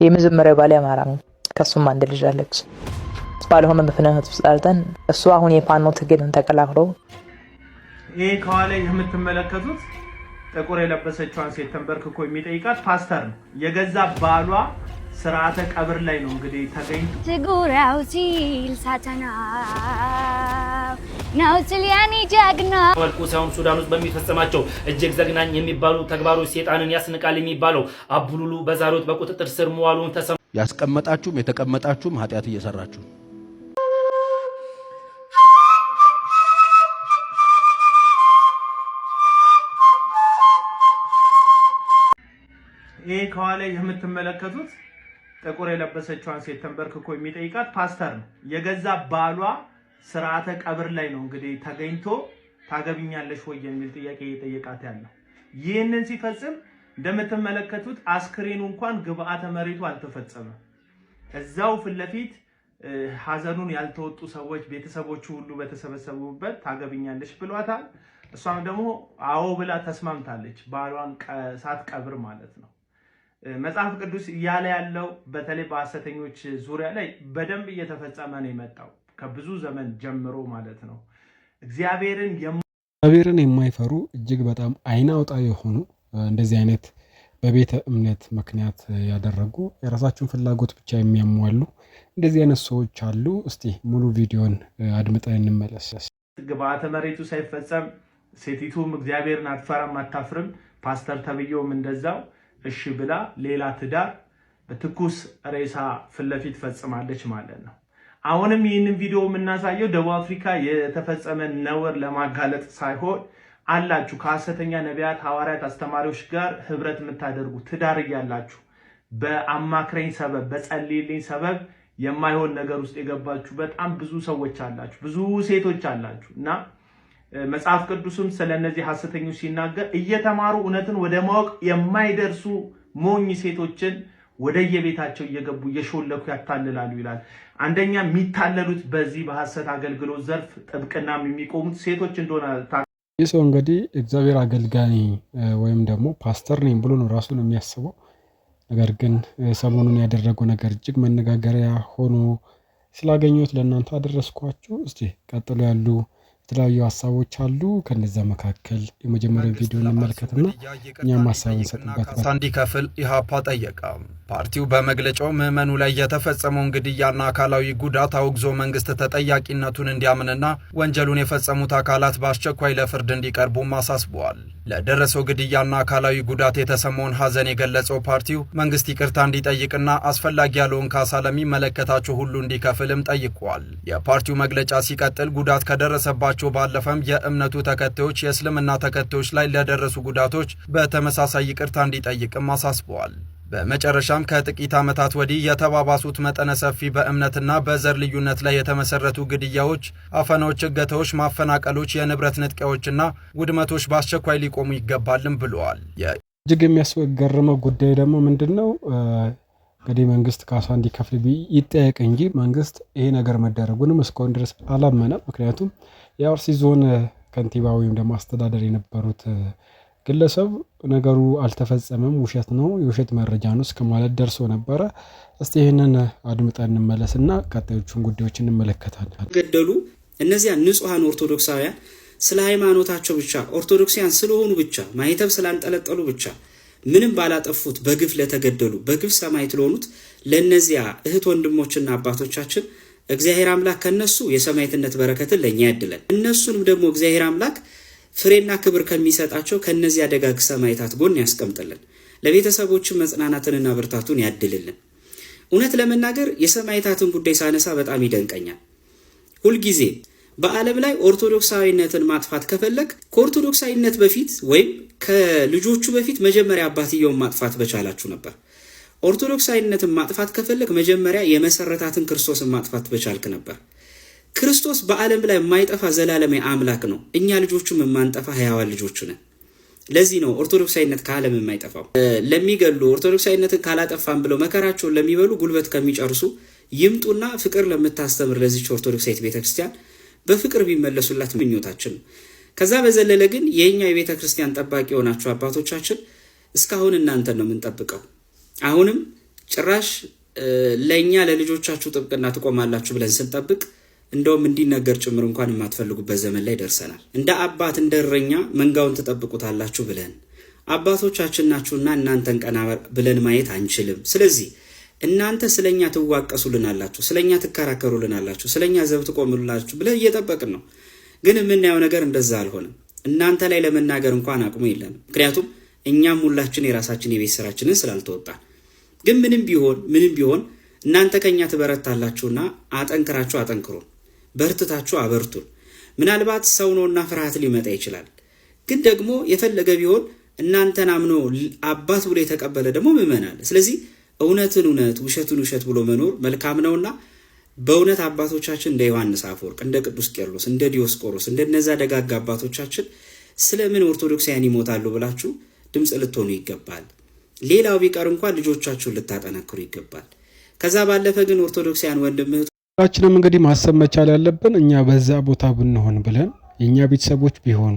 የመጀመሪያው ባለ አማራ ነው። ከሱም አንድ ልጅ አለች። ባለሆነ ምክንያት ውስጥ አልተን እሱ አሁን የፋኖ ትግልን ተቀላቅሎ ይሄ ከኋላ የምትመለከቱት ጥቁር የለበሰችዋን ሴት ተንበርክኮ የሚጠይቃት ፓስተር ነው። የገዛ ባሏ ስርዓተ ቀብር ላይ ነው እንግዲህ ተገኝቶ ትጉራው ሲል ሳተና ነው ሲሊያኒ ጀግና ወልቁ ሳይሆን ሱዳን ውስጥ በሚፈጸማቸው እጅግ ዘግናኝ የሚባሉ ተግባሮች ሰይጣንን ያስንቃል የሚባለው አቡሉሉ በዛሬው በቁጥጥር ስር መዋሉን ተሰማ። ያስቀመጣችሁም የተቀመጣችሁም ኃጢአት እየሰራችሁ ይሄ ከኋላ የምትመለከቱት ጥቁር የለበሰችዋን ሴት ተንበርክኮ የሚጠይቃት ፓስተር ነው። የገዛ ባሏ ስርዓተ ቀብር ላይ ነው እንግዲህ ተገኝቶ ታገብኛለሽ ወይ የሚል ጥያቄ እየጠየቃት ያለው። ይህንን ሲፈጽም እንደምትመለከቱት አስክሬኑ እንኳን ግብአተ መሬቱ አልተፈጸመም። እዛው ፊት ለፊት ሐዘኑን ያልተወጡ ሰዎች ቤተሰቦቹ ሁሉ በተሰበሰቡበት ታገብኛለሽ ብሏታል። እሷም ደግሞ አዎ ብላ ተስማምታለች። ባሏን ሳትቀብር ማለት ነው። መጽሐፍ ቅዱስ እያለ ያለው በተለይ በሐሰተኞች ዙሪያ ላይ በደንብ እየተፈጸመ ነው የመጣው ከብዙ ዘመን ጀምሮ ማለት ነው። እግዚአብሔርን የማይፈሩ እጅግ በጣም አይን አውጣ የሆኑ እንደዚህ አይነት በቤተ እምነት ምክንያት ያደረጉ የራሳቸውን ፍላጎት ብቻ የሚያሟሉ እንደዚህ አይነት ሰዎች አሉ። እስቲ ሙሉ ቪዲዮን አድምጠን እንመለስ። ግብአተ መሬቱ ሳይፈጸም ሴቲቱም እግዚአብሔርን አትፈራም አታፍርም፣ ፓስተር ተብዬውም እንደዛው እሺ ብላ ሌላ ትዳር በትኩስ ሬሳ ፊት ለፊት ፈጽማለች ማለት ነው። አሁንም ይህንን ቪዲዮ የምናሳየው ደቡብ አፍሪካ የተፈጸመ ነውር ለማጋለጥ ሳይሆን አላችሁ ከሐሰተኛ ነቢያት፣ ሐዋርያት፣ አስተማሪዎች ጋር ህብረት የምታደርጉ ትዳር እያላችሁ በአማክረኝ ሰበብ በጸልይልኝ ሰበብ የማይሆን ነገር ውስጥ የገባችሁ በጣም ብዙ ሰዎች አላችሁ፣ ብዙ ሴቶች አላችሁ እና መጽሐፍ ቅዱስም ስለነዚህ ሐሰተኞች ሲናገር እየተማሩ እውነትን ወደ ማወቅ የማይደርሱ ሞኝ ሴቶችን ወደየቤታቸው እየገቡ እየሾለኩ ያታልላሉ ይላል። አንደኛ የሚታለሉት በዚህ በሐሰት አገልግሎት ዘርፍ ጥብቅናም የሚቆሙት ሴቶች እንደሆነ ይህ ሰው እንግዲህ እግዚአብሔር አገልጋይ ወይም ደግሞ ፓስተር ነኝ ብሎ ነው ራሱን የሚያስበው። ነገር ግን ሰሞኑን ያደረገው ነገር እጅግ መነጋገሪያ ሆኖ ስላገኘሁት ለእናንተ አደረስኳችሁ። እስቲ ቀጥሎ ያሉ የተለያዩ ሀሳቦች አሉ። ከነዛ መካከል የመጀመሪያው ቪዲዮ እንመልከትና እኛም ሀሳብ እንሰጥበት። እንዲከፍል ኢህአፓ ጠየቀ። ፓርቲው በመግለጫው ምዕመኑ ላይ የተፈጸመውን ግድያና አካላዊ ጉዳት አውግዞ መንግስት ተጠያቂነቱን እንዲያምንና ወንጀሉን የፈጸሙት አካላት በአስቸኳይ ለፍርድ እንዲቀርቡም አሳስበዋል። ለደረሰው ግድያና አካላዊ ጉዳት የተሰማውን ሐዘን የገለጸው ፓርቲው መንግስት ይቅርታ እንዲጠይቅና አስፈላጊ ያለውን ካሳ ለሚመለከታቸው ሁሉ እንዲከፍልም ጠይቋል። የፓርቲው መግለጫ ሲቀጥል ጉዳት ከደረሰባቸው ባለፈም የእምነቱ ተከታዮች የእስልምና ተከታዮች ላይ ለደረሱ ጉዳቶች በተመሳሳይ ይቅርታ እንዲጠይቅም አሳስበዋል። በመጨረሻም ከጥቂት ዓመታት ወዲህ የተባባሱት መጠነ ሰፊ በእምነትና በዘር ልዩነት ላይ የተመሰረቱ ግድያዎች፣ አፈናዎች፣ እገታዎች፣ ማፈናቀሎች፣ የንብረት ንጥቂያዎችና ውድመቶች በአስቸኳይ ሊቆሙ ይገባልም ብለዋል። እጅግ የሚያስገርመው ጉዳይ ደግሞ ምንድነው? እንግዲህ መንግስት ካሳ እንዲከፍል ይጠየቅ እንጂ መንግስት ይሄ ነገር መደረጉንም እስካሁን ድረስ አላመነም። ምክንያቱም የአርሲ ዞን ከንቲባ ወይም ደግሞ አስተዳደር የነበሩት ግለሰብ ነገሩ አልተፈጸመም፣ ውሸት ነው፣ የውሸት መረጃ ነው እስከ ማለት ደርሶ ነበረ። እስቲ ይህንን አድምጠን እንመለስና ቀጣዮቹን ጉዳዮች እንመለከታለን። ገደሉ እነዚያ ንጹሃን ኦርቶዶክሳውያን ስለ ሃይማኖታቸው ብቻ ኦርቶዶክሲያን ስለሆኑ ብቻ ማይተብ ስላንጠለጠሉ ብቻ ምንም ባላጠፉት በግፍ ለተገደሉ በግፍ ሰማዕት ለሆኑት ለነዚያ እህት ወንድሞችና አባቶቻችን እግዚአብሔር አምላክ ከነሱ የሰማዕትነት በረከትን ለኛ ያድለን። እነሱንም ደግሞ እግዚአብሔር አምላክ ፍሬና ክብር ከሚሰጣቸው ከነዚያ ደጋግ ሰማዕታት ጎን ያስቀምጥልን። ለቤተሰቦችም መጽናናትንና ብርታቱን ያድልልን። እውነት ለመናገር የሰማዕታትን ጉዳይ ሳነሳ በጣም ይደንቀኛል። ሁልጊዜ በዓለም ላይ ኦርቶዶክሳዊነትን ማጥፋት ከፈለግ ከኦርቶዶክሳዊነት በፊት ወይም ከልጆቹ በፊት መጀመሪያ አባትየውን ማጥፋት በቻላችሁ ነበር። ኦርቶዶክሳዊነትን ማጥፋት ከፈለግ መጀመሪያ የመሰረታትን ክርስቶስን ማጥፋት በቻልክ ነበር። ክርስቶስ በዓለም ላይ የማይጠፋ ዘላለማዊ አምላክ ነው። እኛ ልጆቹም የማንጠፋ ሕያዋን ልጆቹ ነን። ለዚህ ነው ኦርቶዶክሳዊነት ከዓለም የማይጠፋው። ለሚገሉ ኦርቶዶክሳዊነትን ካላጠፋን ብለው መከራቸውን ለሚበሉ ጉልበት ከሚጨርሱ ይምጡና ፍቅር ለምታስተምር ለዚች ኦርቶዶክሳዊት ቤተክርስቲያን በፍቅር ቢመለሱላት ምኞታችን ነው። ከዛ በዘለለ ግን የኛ የቤተክርስቲያን ጠባቂ የሆናችሁ አባቶቻችን እስካሁን እናንተን ነው የምንጠብቀው። አሁንም ጭራሽ ለእኛ ለልጆቻችሁ ጥብቅና ትቆማላችሁ ብለን ስንጠብቅ እንደውም እንዲነገር ጭምር እንኳን የማትፈልጉበት ዘመን ላይ ደርሰናል። እንደ አባት እንደ እረኛ መንጋውን ትጠብቁታላችሁ ብለን አባቶቻችን ናችሁና እናንተን ቀና ብለን ማየት አንችልም። ስለዚህ እናንተ ስለኛ ትዋቀሱልናላችሁ፣ ስለኛ ትከራከሩልናላችሁ፣ ስለኛ ዘብ ትቆሙልናላችሁ ብለን እየጠበቅን ነው። ግን የምናየው ነገር እንደዛ አልሆነም። እናንተ ላይ ለመናገር እንኳን አቅሙ የለንም። ምክንያቱም እኛም ሁላችን የራሳችን የቤት ስራችንን ስላልተወጣን። ግን ምንም ቢሆን እናንተ ከኛ ትበረታላችሁና አጠንክራችሁ አጠንክሩን፣ በርትታችሁ አበርቱን። ምናልባት ሰው ነውና ፍርሃት ሊመጣ ይችላል። ግን ደግሞ የፈለገ ቢሆን እናንተን አምኖ አባት ብሎ የተቀበለ ደግሞ ምእመን አለ። ስለዚህ እውነትን እውነት ውሸትን ውሸት ብሎ መኖር መልካም ነውና በእውነት አባቶቻችን እንደ ዮሐንስ አፈወርቅ፣ እንደ ቅዱስ ቄርሎስ፣ እንደ ዲዮስቆሮስ እንደነዛ ደጋግ አባቶቻችን ስለምን ኦርቶዶክሳውያን ይሞታሉ ብላችሁ ድምፅ ልትሆኑ ይገባል። ሌላው ቢቀር እንኳን ልጆቻችሁን ልታጠነክሩ ይገባል። ከዛ ባለፈ ግን ኦርቶዶክሳውያን ወንድም ሁላችንም እንግዲህ ማሰብ መቻል ያለብን እኛ በዛ ቦታ ብንሆን ብለን የእኛ ቤተሰቦች ቢሆኑ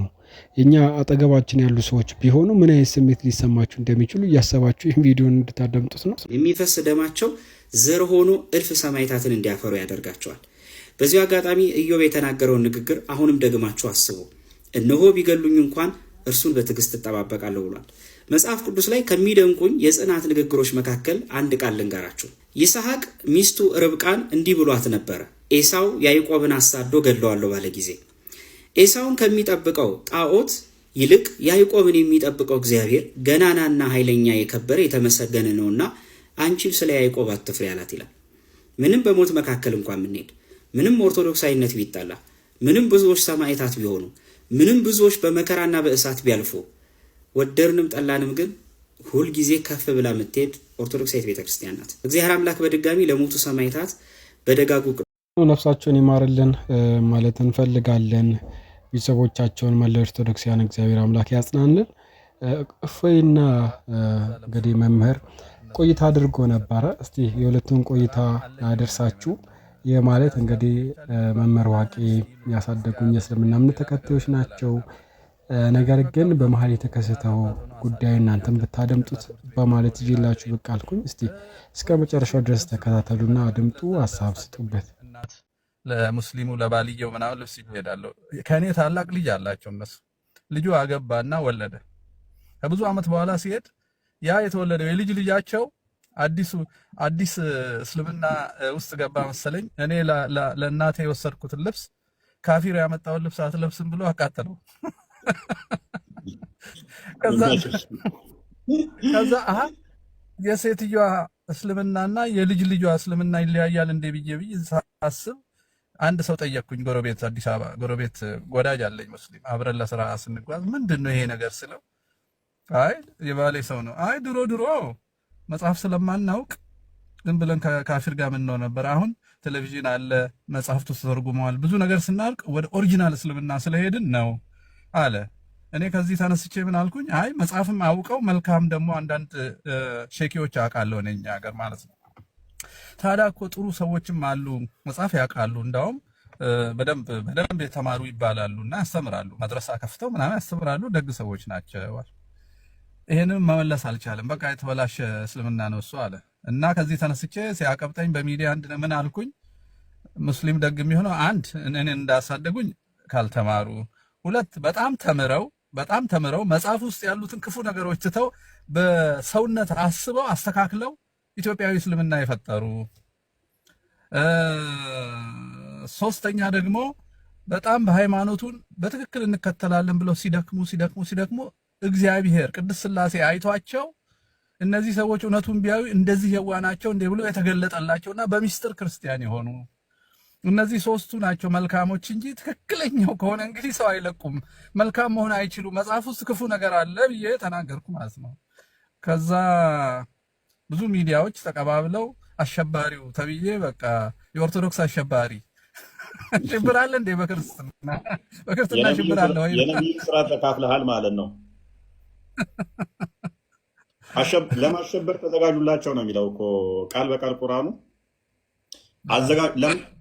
የእኛ አጠገባችን ያሉ ሰዎች ቢሆኑ ምን አይነት ስሜት ሊሰማችሁ እንደሚችሉ እያሰባችሁ ይህን ቪዲዮን እንድታዳምጡት ነው። የሚፈስ ደማቸው ዘር ሆኖ እልፍ ሰማዕታትን እንዲያፈሩ ያደርጋቸዋል። በዚሁ አጋጣሚ ኢዮብ የተናገረውን ንግግር አሁንም ደግማችሁ አስቡ። እነሆ ቢገሉኝ እንኳን እርሱን በትዕግስት እጠባበቃለሁ ብሏል። መጽሐፍ ቅዱስ ላይ ከሚደንቁኝ የጽናት ንግግሮች መካከል አንድ ቃል ልንገራችሁ። ይስሐቅ ሚስቱ ርብቃን እንዲህ ብሏት ነበረ። ኤሳው ያዕቆብን አሳዶ ገድለዋለሁ ባለ ጊዜ ኤሳውን ከሚጠብቀው ጣዖት ይልቅ ያዕቆብን የሚጠብቀው እግዚአብሔር ገናናና ኃይለኛ የከበረ የተመሰገነ ነውና አንቺም ስለ ያዕቆብ አትፍሪ አላት ይላል። ምንም በሞት መካከል እንኳን ምንሄድ፣ ምንም ኦርቶዶክሳዊነት ቢጠላ፣ ምንም ብዙዎች ሰማዕታት ቢሆኑ፣ ምንም ብዙዎች በመከራና በእሳት ቢያልፉ፣ ወደርንም ጠላንም ግን ሁልጊዜ ከፍ ብላ የምትሄድ ኦርቶዶክሳዊት ቤተክርስቲያን ናት። እግዚአብሔር አምላክ በድጋሚ ለሞቱ ሰማዕታት በደጋጉ ነፍሳቸውን ይማርልን ማለት እንፈልጋለን። ቤተሰቦቻቸውን መላ ኦርቶዶክሳውያን እግዚአብሔር አምላክ ያጽናልን። እፎይና እንግዲህ መምህር ቆይታ አድርጎ ነበረ። እስቲ የሁለቱን ቆይታ ያደርሳችሁ። ይህ ማለት እንግዲህ መምህር ዋቄ ያሳደጉኝ የእስልምና እምነት ተከታዮች ናቸው። ነገር ግን በመሀል የተከሰተው ጉዳይ እናንተም ብታደምጡት በማለት ይዤላችሁ ብቅ አልኩኝ። እስቲ እስከ መጨረሻው ድረስ ተከታተሉና አድምጡ፣ ሀሳብ ስጡበት። ለሙስሊሙ ለባልየው ምናምን ልብስ ይሄዳለሁ። ከኔ ታላቅ ልጅ አላቸው እነሱ። ልጁ አገባና ወለደ። ከብዙ ዓመት በኋላ ሲሄድ ያ የተወለደው የልጅ ልጃቸው አዲስ እስልምና ውስጥ ገባ መሰለኝ። እኔ ለእናቴ የወሰድኩትን ልብስ ካፊር ያመጣውን ልብስ አትለብስም ብሎ አቃተለው። ከዛ የሴትዮዋ እስልምናና የልጅ ልጇ እስልምና ይለያያል እንዴ ብዬ ሳስብ አንድ ሰው ጠየቅኩኝ። ጎረቤት አዲስ አበባ ጎረቤት ወዳጅ አለኝ ሙስሊም፣ አብረን ለስራ ስንጓዝ ምንድን ነው ይሄ ነገር ስለው፣ አይ የባሌ ሰው ነው። አይ ድሮ መጽሐፍ ስለማናውቅ ዝም ብለን ከካፊር ጋር ምን ነው ነበር። አሁን ቴሌቪዥን አለ፣ መጽሐፍቱ ተተርጉመዋል፣ ብዙ ነገር ስናልቅ ወደ ኦሪጂናል እስልምና ስለሄድን ነው አለ። እኔ ከዚህ ተነስቼ ምን አልኩኝ፣ አይ መጽሐፍም አውቀው መልካም ደግሞ አንዳንድ ሼኪዎች አውቃለሁ እኔ እኛ ሀገር ማለት ነው። ታዲያ እኮ ጥሩ ሰዎችም አሉ መጽሐፍ ያውቃሉ፣ እንዳውም በደንብ የተማሩ ይባላሉ እና ያስተምራሉ፣ መድረሳ ከፍተው ምናምን ያስተምራሉ፣ ደግ ሰዎች ናቸው። ይሄንም መመለስ አልቻለም። በቃ የተበላሸ እስልምና ነው እሱ አለ። እና ከዚህ ተነስቼ ሲያቀብጠኝ በሚዲያ አንድ ምን አልኩኝ፣ ሙስሊም ደግ የሚሆነው አንድ እኔን እንዳሳደጉኝ ካልተማሩ፣ ሁለት በጣም ተምረው መጽሐፍ ውስጥ ያሉትን ክፉ ነገሮች ትተው በሰውነት አስበው አስተካክለው ኢትዮጵያዊ እስልምና የፈጠሩ፣ ሶስተኛ ደግሞ በጣም በሃይማኖቱን በትክክል እንከተላለን ብለው ሲደክሙ እግዚአብሔር ቅድስት ሥላሴ አይቷቸው እነዚህ ሰዎች እውነቱን ቢያዩ እንደዚህ የዋናቸው እንደ ብሎ የተገለጠላቸውና በሚስጥር ክርስቲያን የሆኑ እነዚህ ሶስቱ ናቸው መልካሞች እንጂ ትክክለኛው ከሆነ እንግዲህ ሰው አይለቁም፣ መልካም መሆን አይችሉ። መጽሐፍ ውስጥ ክፉ ነገር አለ ብዬ ተናገርኩ ማለት ነው። ከዛ ብዙ ሚዲያዎች ተቀባብለው አሸባሪው ተብዬ በቃ የኦርቶዶክስ አሸባሪ ሽብር አለ እንዴ? በክርስትና ሽብር አለ ወይ? የነቢይ ስራ ተካፍለሃል ማለት ነው። ለማሸበር ተዘጋጁላቸው ነው የሚለው እኮ ቃል በቃል ቁርአኑ።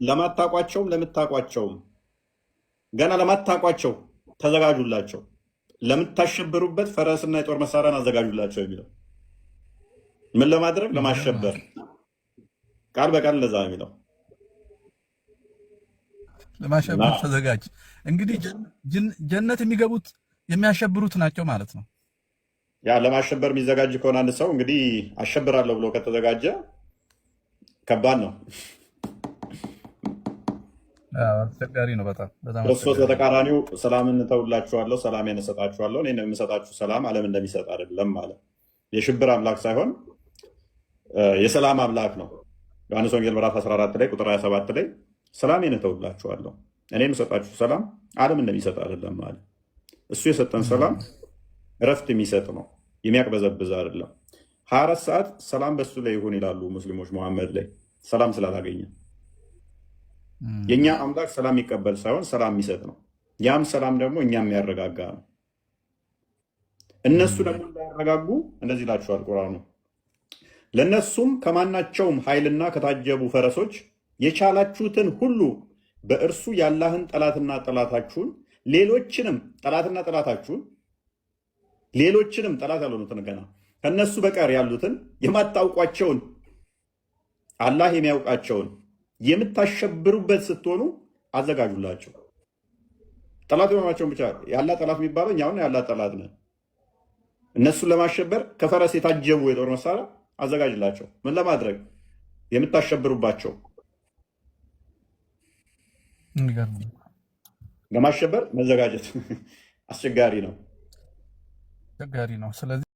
ለማታቋቸውም ለምታቋቸውም ገና ለማታቋቸው ተዘጋጁላቸው፣ ለምታሸብሩበት ፈረስና የጦር መሳሪያን አዘጋጁላቸው የሚለው ምን ለማድረግ ለማሸበር ቃል በቃል እንደዛ ነው የሚለው። ለማሸበር ተዘጋጅ። እንግዲህ ጀነት የሚገቡት የሚያሸብሩት ናቸው ማለት ነው። ያ ለማሸበር የሚዘጋጅ ከሆነ አንድ ሰው እንግዲህ አሸብራለሁ ብሎ ከተዘጋጀ ከባድ ነው። አስቸጋሪ ነው በጣም በጣም። ክርስቶስ በተቃራኒው ሰላምን እተውላችኋለሁ፣ ሰላሜን እሰጣችኋለሁ፣ እኔ የምሰጣችሁ ሰላም ዓለም እንደሚሰጥ አይደለም ማለት። የሽብር አምላክ ሳይሆን የሰላም አምላክ ነው። ዮሐንስ ወንጌል ምዕራፍ 14 ላይ ቁጥር 27 ላይ ሰላሜን እተውላችኋለሁ፣ እኔ የምሰጣችሁ ሰላም ዓለም እንደሚሰጥ አይደለም ማለት። እሱ የሰጠን ሰላም እረፍት የሚሰጥ ነው፣ የሚያቅበዘብዝ አይደለም። 24 ሰዓት ሰላም በሱ ላይ ይሁን ይላሉ ሙስሊሞች መሐመድ ላይ ሰላም ስላላገኘ። የእኛ አምላክ ሰላም የሚቀበል ሳይሆን ሰላም የሚሰጥ ነው። ያም ሰላም ደግሞ እኛ የሚያረጋጋ ነው። እነሱ ደግሞ እንዳያረጋጉ እንደዚህ ይላቸዋል ቁርአኑ፣ ለእነሱም ከማናቸውም ኃይልና ከታጀቡ ፈረሶች የቻላችሁትን ሁሉ በእርሱ ያላህን ጠላትና ጠላታችሁን ሌሎችንም ጠላትና ጠላታችሁን ሌሎችንም ጠላት ያልሆኑትን ገና ከነሱ በቀር ያሉትን የማታውቋቸውን አላህ የሚያውቃቸውን የምታሸብሩበት ስትሆኑ አዘጋጁላቸው። ጠላት የሆናቸውን ብቻ ያላ ጠላት የሚባለው እኛውን ያላ ጠላት ነን። እነሱን ለማሸበር ከፈረስ የታጀቡ የጦር መሳሪያ አዘጋጅላቸው። ምን ለማድረግ? የምታሸብሩባቸው። ለማሸበር መዘጋጀት አስቸጋሪ ነው። ስለዚህ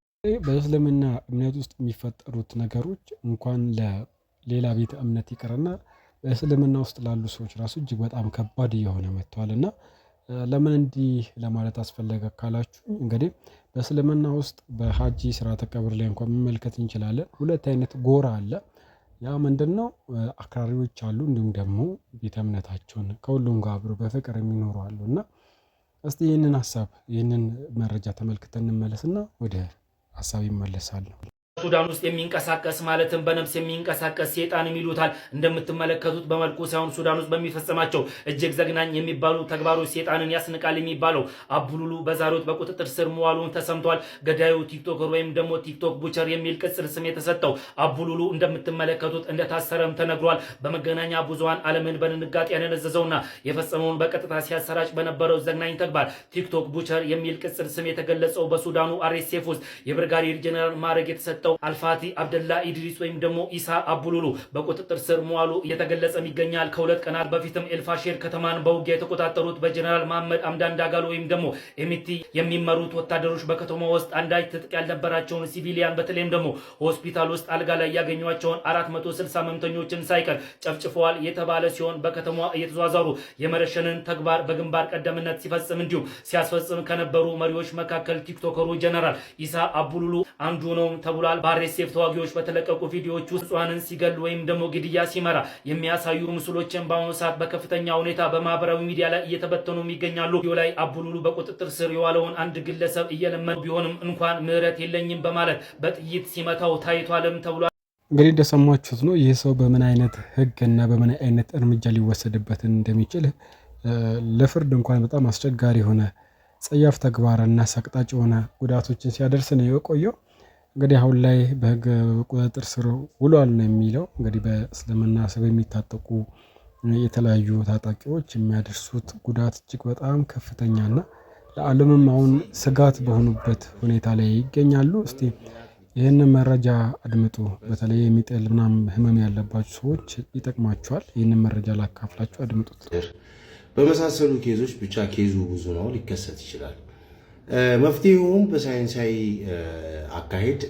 በእስልምና እምነት ውስጥ የሚፈጠሩት ነገሮች እንኳን ለሌላ ቤተ እምነት ይቅርና በእስልምና ውስጥ ላሉ ሰዎች ራሱ እጅግ በጣም ከባድ እየሆነ መጥቷል። እና ለምን እንዲህ ለማለት አስፈለገ ካላችሁ እንግዲህ በእስልምና ውስጥ በሀጂ ስርዓተ ቀብር ላይ እንኳን መመልከት እንችላለን። ሁለት አይነት ጎራ አለ። ያ ምንድነው? አክራሪዎች አሉ፣ እንዲሁም ደግሞ ቤተ እምነታቸውን ከሁሉም ጋር አብሮ በፍቅር የሚኖሩ አሉ። እና እስቲ ይህንን መረጃ ተመልክተን እንመለስና ወደ ሀሳብ ይመለሳሉ። ሱዳን ውስጥ የሚንቀሳቀስ ማለትም በነፍስ የሚንቀሳቀስ ሴጣን ይሉታል። እንደምትመለከቱት በመልኩ ሳይሆን ሱዳን ውስጥ በሚፈጽማቸው እጅግ ዘግናኝ የሚባሉ ተግባሮች ሴጣንን ያስንቃል የሚባለው አቡሉሉ በዛሬው በቁጥጥር ስር መዋሉን ተሰምቷል። ገዳዩ ቲክቶከር ወይም ደግሞ ቲክቶክ ቡቸር የሚል ቅጽል ስም የተሰጠው አቡሉሉ እንደምትመለከቱት እንደታሰረም ተነግሯል። በመገናኛ ብዙሃን ዓለምን በድንጋጤ ያነዘዘውና የፈጸመውን በቀጥታ ሲያሰራጭ በነበረው ዘግናኝ ተግባር ቲክቶክ ቡቸር የሚል ቅጽል ስም የተገለጸው በሱዳኑ አርኤስኤፍ ውስጥ የብርጋዴር ጀነራል ማዕረግ የተሰጠው አልፋቲ አብደላ ኢድሪስ ወይም ደግሞ ኢሳ አቡሉሉ በቁጥጥር ስር መዋሉ እየተገለጸም ይገኛል። ከሁለት ቀናት በፊትም ኤልፋሼር ከተማን በውጊያ የተቆጣጠሩት በጀነራል መሐመድ አምዳን ዳጋሎ ወይም ደግሞ ኤሚቲ የሚመሩት ወታደሮች በከተማ ውስጥ አንዳች ትጥቅ ያልነበራቸውን ሲቪሊያን በተለይም ደግሞ ሆስፒታል ውስጥ አልጋ ላይ ያገኟቸውን 460 ህመምተኞችን ሳይቀር ጨፍጭፈዋል የተባለ ሲሆን በከተማዋ እየተዟዟሩ የመረሸንን ተግባር በግንባር ቀደምነት ሲፈጽም እንዲሁም ሲያስፈጽም ከነበሩ መሪዎች መካከል ቲክቶከሩ ጀነራል ኢሳ አቡሉሉ አንዱ ነው ተብሏል። በአርኤስኤፍ ተዋጊዎች በተለቀቁ ቪዲዮዎች ውስጥ ንጹሃንን ሲገል ወይም ደግሞ ግድያ ሲመራ የሚያሳዩ ምስሎችን በአሁኑ ሰዓት በከፍተኛ ሁኔታ በማህበራዊ ሚዲያ ላይ እየተበተኑ ይገኛሉ። ቪዲዮ ላይ አቡሉሉ በቁጥጥር ስር የዋለውን አንድ ግለሰብ እየለመኑ ቢሆንም እንኳን ምህረት የለኝም በማለት በጥይት ሲመታው ታይቷልም ተብሏል። እንግዲህ እንደሰማችሁት ነው። ይህ ሰው በምን አይነት ህግ እና በምን አይነት እርምጃ ሊወሰድበት እንደሚችል ለፍርድ እንኳን በጣም አስቸጋሪ የሆነ ጸያፍ ተግባርና ሰቅጣጭ የሆነ ጉዳቶችን ሲያደርስ ነው የቆየው። እንግዲህ አሁን ላይ በህግ ቁጥጥር ስር ውሏል ነው የሚለው። እንግዲህ በእስልምና ስም የሚታጠቁ የተለያዩ ታጣቂዎች የሚያደርሱት ጉዳት እጅግ በጣም ከፍተኛና ለዓለምም አሁን ስጋት በሆኑበት ሁኔታ ላይ ይገኛሉ። እስቲ ይህንን መረጃ አድምጡ። በተለይ የሚጥል ምናምን ህመም ያለባችሁ ሰዎች ይጠቅማችኋል። ይህንን መረጃ ላካፍላችሁ፣ አድምጡት። በመሳሰሉ ኬዞች ብቻ ኬዙ ብዙ ነው፣ ሊከሰት ይችላል። መፍትሄውም በሳይንሳዊ አካሄድ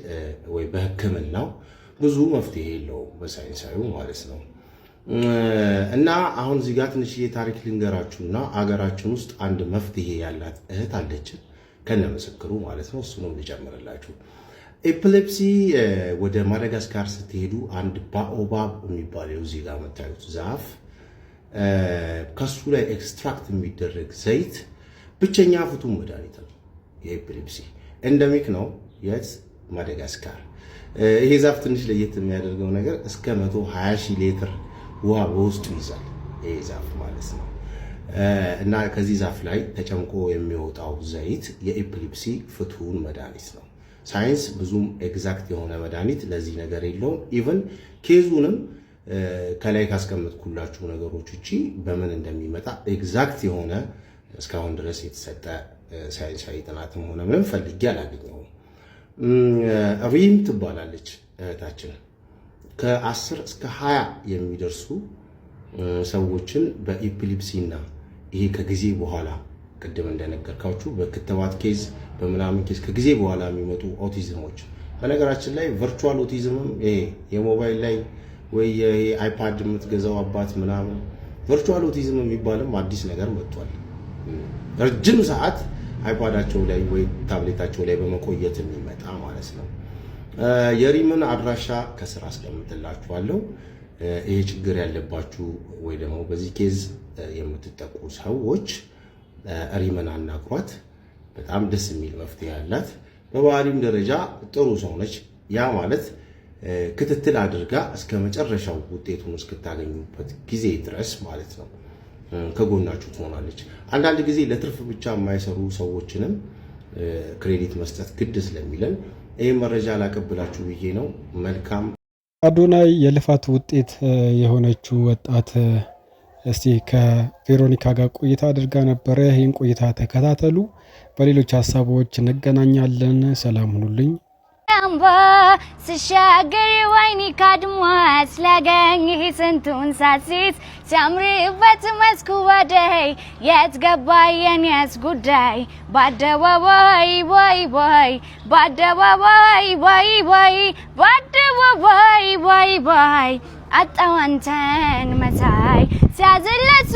ወይ በህክምናው ብዙ መፍትሄ የለውም፣ በሳይንሳዊ ማለት ነው። እና አሁን እዚህ ጋር ትንሽዬ ታሪክ ልንገራችሁና አገራችን ውስጥ አንድ መፍትሄ ያላት እህት አለችን ከነ ምስክሩ ማለት ነው። እሱንም ልጨምርላችሁ። ኤፒሌፕሲ ወደ ማዳጋስካር ስትሄዱ አንድ ባኦባብ የሚባለው እዚህ ጋር የምታዩት ዛፍ ከሱ ላይ ኤክስትራክት የሚደረግ ዘይት ብቸኛ ፍቱን መድኃኒት ነው። የኤፒሌፕሲ ኤንደሚክ ነው። የት? ማዳጋስካር። ይሄ ዛፍ ትንሽ ለየት የሚያደርገው ነገር እስከ 120 ሺህ ሊትር ውሃ በውስጡ ይዛል ይሄ ዛፍ ማለት ነው። እና ከዚህ ዛፍ ላይ ተጨምቆ የሚወጣው ዘይት የኤፒሌፕሲ ፍቱን መድኃኒት ነው። ሳይንስ ብዙም ኤግዛክት የሆነ መድኃኒት ለዚህ ነገር የለውም። ኢቭን ኬዙንም ከላይ ካስቀመጥኩላችሁ ነገሮች እቺ በምን እንደሚመጣ ኤግዛክት የሆነ እስካሁን ድረስ የተሰጠ ሳይንሳዊ ጥናትም ሆነ ምንም ፈልጌ አላገኘሁም። ሪም ትባላለች እህታችን ከ10 እስከ 20 የሚደርሱ ሰዎችን በኢፒሊፕሲና ይሄ ከጊዜ በኋላ ቅድም እንደነገርካችሁ በክትባት ኬዝ በምናምን ኬዝ ከጊዜ በኋላ የሚመጡ ኦቲዝሞች በነገራችን ላይ ቨርቹዋል ኦቲዝምም ይሄ የሞባይል ላይ ወይ አይፓድ የምትገዛው አባት ምናምን ቨርቹዋል ኦቲዝም የሚባልም አዲስ ነገር መጥቷል። ረጅም ሰዓት አይፓዳቸው ላይ ወይ ታብሌታቸው ላይ በመቆየት የሚመጣ ማለት ነው። የሪምን አድራሻ ከስራ አስቀምጥላችኋለሁ። ይሄ ችግር ያለባችሁ ወይ ደግሞ በዚህ ኬዝ የምትጠቁ ሰዎች ሪምን አናግሯት። በጣም ደስ የሚል መፍትሄ ያላት በባህሪም ደረጃ ጥሩ ሰው ነች። ያ ማለት ክትትል አድርጋ እስከ መጨረሻው ውጤቱን እስክታገኙበት ጊዜ ድረስ ማለት ነው ከጎናችሁ ትሆናለች። አንዳንድ ጊዜ ለትርፍ ብቻ የማይሰሩ ሰዎችንም ክሬዲት መስጠት ግድ ስለሚለን ይህ መረጃ ላቀብላችሁ ብዬ ነው። መልካም አዶናይ የልፋት ውጤት የሆነችው ወጣት እስቲ ከቬሮኒካ ጋር ቆይታ አድርጋ ነበረ። ይህን ቆይታ ተከታተሉ። በሌሎች ሀሳቦች እንገናኛለን። ሰላም ሁኑልኝ። አምባ ስሻገር ወይኒ ካድማስ ላገኝህ ስንቱን ሳሲስ ሲያምርበት መስኩ ወደይ የት ገባ የኔስ ጉዳይ በአደባባይ ወይ ወይ በአደባባይ ወይ ወይ በአደባባይ ወይ ወይ አጣዋንተን መሳይ ሲያዝለሱ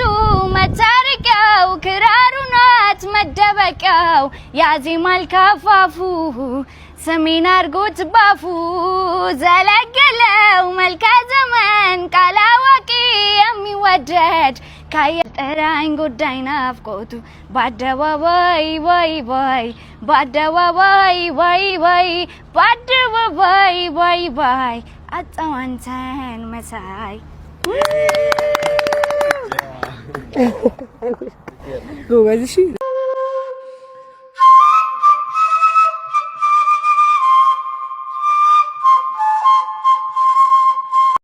መታረቂያው ክራሩ ናት መደበቂያው ያዚማል ካፋፉ ሰሜን አርጎት ባፉ ዘለገለው መልከ ዘመን ቃላዋቂ የሚወደድ ካየጠራኝ ጉዳይ ናፍቆቱ በአደባባይ ወይ ወይ በአደባባይ ወይ ወይ በአደባባይ ወይ ወይ አጣዋንተን መሳይ ጎበዝ። እሺ